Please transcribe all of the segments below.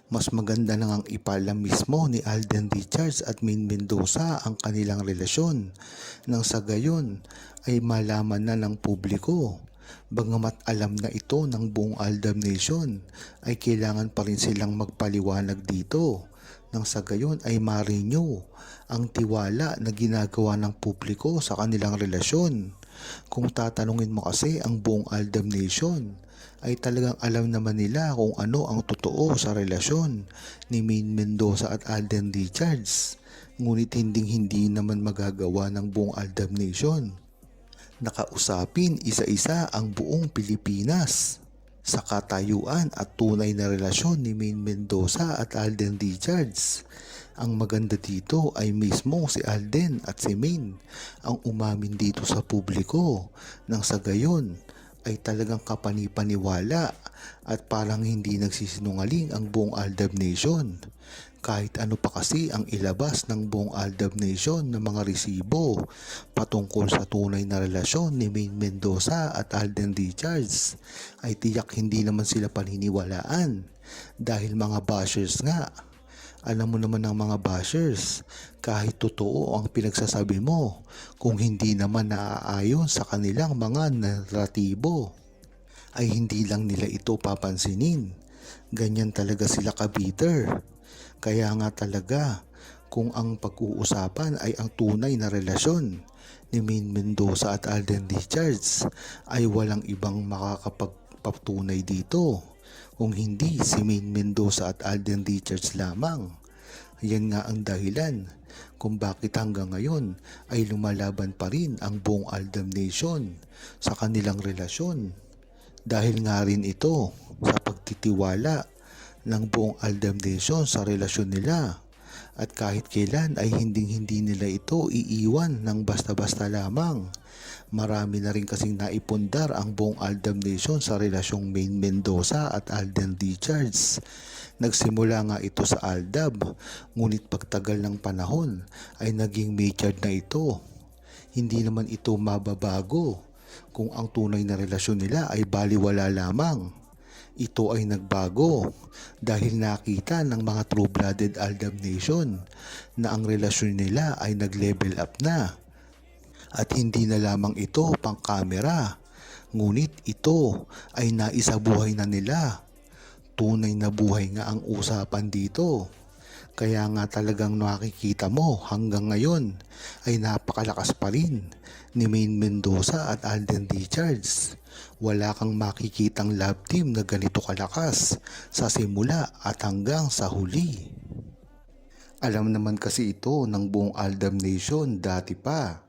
Mas maganda na ngang ipaalam mismo ni Alden Richards at Maine Mendoza ang kanilang relasyon nang sa gayon ay malaman na ng publiko. Bagamat alam na ito ng buong Aldab Nation ay kailangan pa rin silang magpaliwanag dito nang sa gayon ay ma-renew ang tiwala na ginagawa ng publiko sa kanilang relasyon. Kung tatanungin mo kasi ang buong Aldab Nation ay talagang alam naman nila kung ano ang totoo sa relasyon ni Maine Mendoza at Alden Richards. Ngunit hindi naman magagawa ng buong Aldab Nation nakausapin isa-isa ang buong Pilipinas sa katayuan at tunay na relasyon ni Maine Mendoza at Alden Richards. Ang maganda dito ay mismo si Alden at si Maine ang umamin dito sa publiko nang sa gayon ay talagang kapanipaniwala at parang hindi nagsisinungaling ang buong Aldab Nation. Kahit ano pa kasi ang ilabas ng buong Aldab Nation ng mga resibo patungkol sa tunay na relasyon ni Maine Mendoza at Alden Richards ay tiyak hindi naman sila paniniwalaan dahil mga bashers nga. Alam mo naman ng mga bashers, kahit totoo ang pinagsasabi mo, kung hindi naman naaayon sa kanilang mga naratibo, ay hindi lang nila ito papansinin. Ganyan talaga sila ka-bitter. Kaya nga talaga, kung ang pag-uusapan ay ang tunay na relasyon ni Maine Mendoza at Alden Richards, ay walang ibang makakapagpatunay dito kung hindi si Maine Mendoza at Alden Richards lamang. Yan nga ang dahilan kung bakit hanggang ngayon ay lumalaban pa rin ang buong Aldab Nation sa kanilang relasyon. Dahil nga rin ito sa pagtitiwala ng buong Aldab Nation sa relasyon nila. At kahit kailan ay hindi nila ito iiwan ng basta-basta lamang. Marami na rin kasing naipundar ang buong Aldab Nation sa relasyong Maine Mendoza at Alden Richards. Nagsimula nga ito sa Aldab, ngunit pagtagal ng panahon ay naging matured na ito. Hindi naman ito mababago kung ang tunay na relasyon nila ay baliwala lamang. Ito ay nagbago dahil nakita ng mga true-blooded Aldab Nation na ang relasyon nila ay nag-level up na. At hindi na lamang ito pang kamera, ngunit ito ay naisabuhay na nila. Tunay na buhay nga ang usapan dito. Kaya nga talagang nakikita mo hanggang ngayon ay napakalakas pa rin ni Maine Mendoza at Alden Richards. Wala kang makikitang love team na ganito kalakas sa simula at hanggang sa huli. Alam naman kasi ito ng buong Aldab Nation dati pa.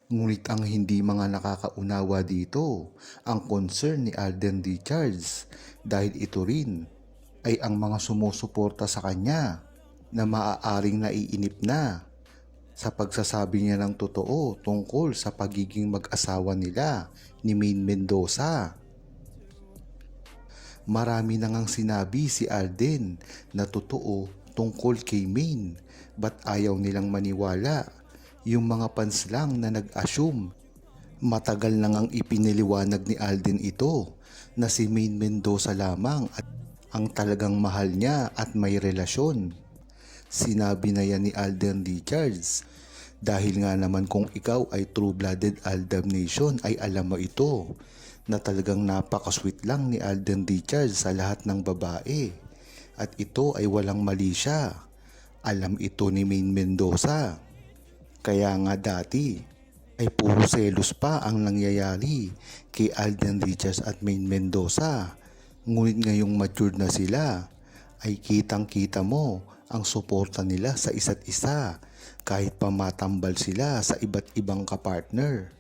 Ngunit ang hindi mga nakakaunawa dito ang concern ni Alden Richards dahil ito rin ay ang mga sumusuporta sa kanya na maaaring naiinip na sa pagsasabi niya ng totoo tungkol sa pagiging mag-asawa nila ni Maine Mendoza. Marami na ngang sinabi si Alden na totoo tungkol kay Maine, ba't ayaw nilang maniwala? Yung mga fans lang na nag-assume. Matagal na ngang ipiniliwanag ni Alden ito na si Maine Mendoza lamang at ang talagang mahal niya at may relasyon. Sinabi na yan ni Alden Richards dahil nga naman kung ikaw ay true-blooded Aldab Nation ay alam mo ito na talagang napaka-sweet lang ni Alden Richards sa lahat ng babae at ito ay walang mali siya. Alam ito ni Maine Mendoza. Kaya nga dati ay puro selos pa ang nangyayari kay Alden Richards at Maine Mendoza. Ngunit ngayong matured na sila ay kitang-kita mo ang suporta nila sa isa't isa kahit pa matambal sila sa iba't ibang kapartner.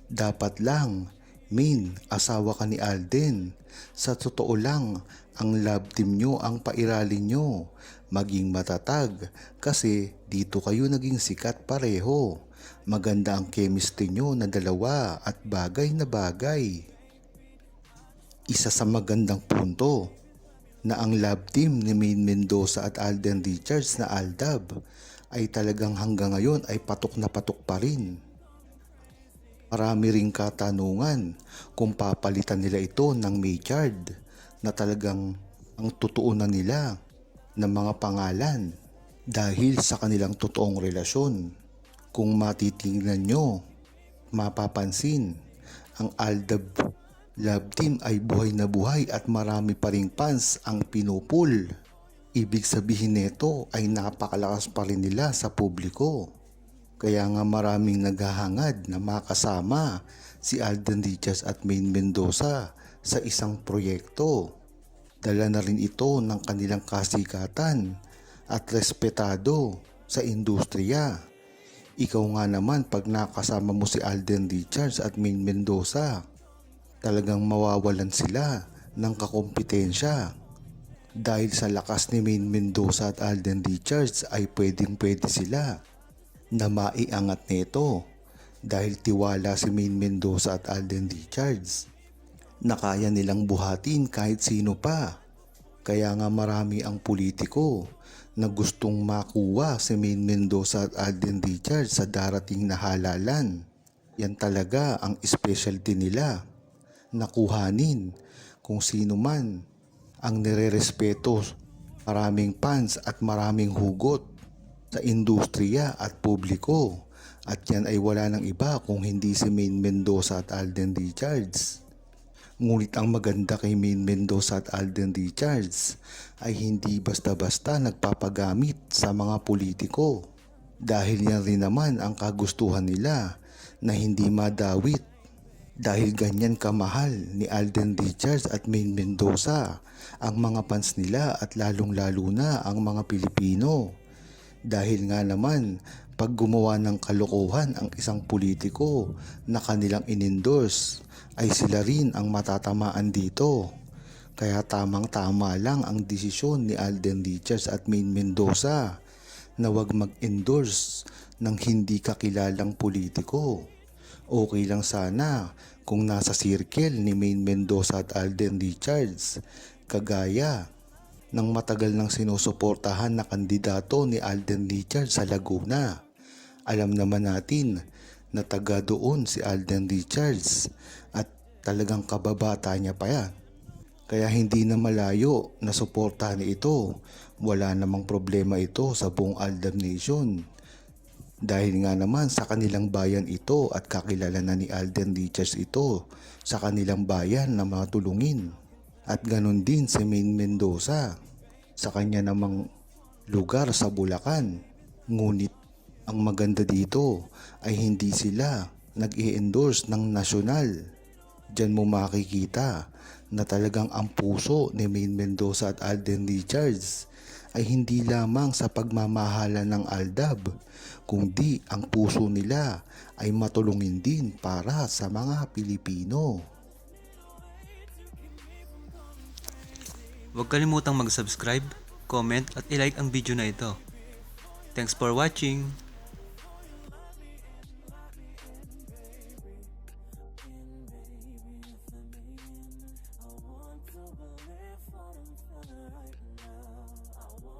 Dapat lang, Maine, asawa ka ni Alden. Sa totoo lang, ang love team nyo ang pairalin nyo. Maging matatag kasi dito kayo naging sikat pareho. Maganda ang chemistry nyo na dalawa at bagay na bagay. Isa sa magandang punto na ang love team ni Maine Mendoza at Alden Richards na Aldab ay talagang hanggang ngayon ay patok na patok pa rin. Marami ring katanungan kung papalitan nila ito ng Maychard na talagang ang totoo na nila ng mga pangalan dahil sa kanilang totoong relasyon. Kung matitingnan nyo, mapapansin, ang Aldab Love Team ay buhay na buhay at marami pa ring fans ang pinupul. Ibig sabihin nito ay napakalakas pa rin nila sa publiko. Kaya nga maraming naghahangad na makasama si Alden Richards at Maine Mendoza sa isang proyekto. Dala na rin ito ng kanilang kasikatan at respetado sa industriya. Ikaw nga naman pag nakasama mo si Alden Richards at Maine Mendoza, talagang mawawalan sila ng kakumpetensya. Dahil sa lakas ni Maine Mendoza at Alden Richards ay pwede sila na maiangat nito dahil tiwala si Maine Mendoza at Alden Richards na kaya nilang buhatin kahit sino pa. Kaya nga marami ang politiko na gustong makuha si Maine Mendoza at Alden Richards sa darating na halalan. Yan talaga ang specialty nila, nakuhanin kung sino man ang nirerespeto, maraming fans at maraming hugot sa industriya at publiko. At yan ay wala ng iba kung hindi si Maine Mendoza at Alden Richards. Ngunit ang maganda kay Maine Mendoza at Alden Richards ay hindi basta-basta nagpapagamit sa mga politiko. Dahil yan rin naman ang kagustuhan nila na hindi madawit. Dahil ganyan kamahal ni Alden Richards at Maine Mendoza ang mga fans nila at lalong-lalo na ang mga Pilipino. Dahil nga naman pag gumawa ng kalokohan ang isang politiko na kanilang in-endorse ay sila rin ang matatamaan dito. Kaya tamang-tama lang ang desisyon ni Alden Richards at Maine Mendoza na wag mag-endorse ng hindi kakilalang politiko. Okay lang sana kung nasa circle ni Maine Mendoza at Alden Richards, kagaya ng matagal nang sinusuportahan na kandidato ni Alden Richards sa Laguna. Alam naman natin na taga doon si Alden Richards at talagang kababata niya pa yan. Kaya hindi na malayo na suportahan ito. Wala namang problema ito sa buong Aldab Nation. Dahil nga naman sa kanilang bayan ito at kakilala na ni Alden Richards ito sa kanilang bayan na matulungin. At ganun din si Maine Mendoza sa kanya namang lugar sa Bulacan. Ngunit ang maganda dito ay hindi sila nag-i-endorse ng nasyonal. Diyan mo makikita na talagang ang puso ni Maine Mendoza at Alden Richards ay hindi lamang sa pagmamahala ng Aldab, kundi ang puso nila ay matulungin din para sa mga Pilipino. Huwag kalimutang mag-subscribe, comment at i-like ang video na ito. Thanks for watching!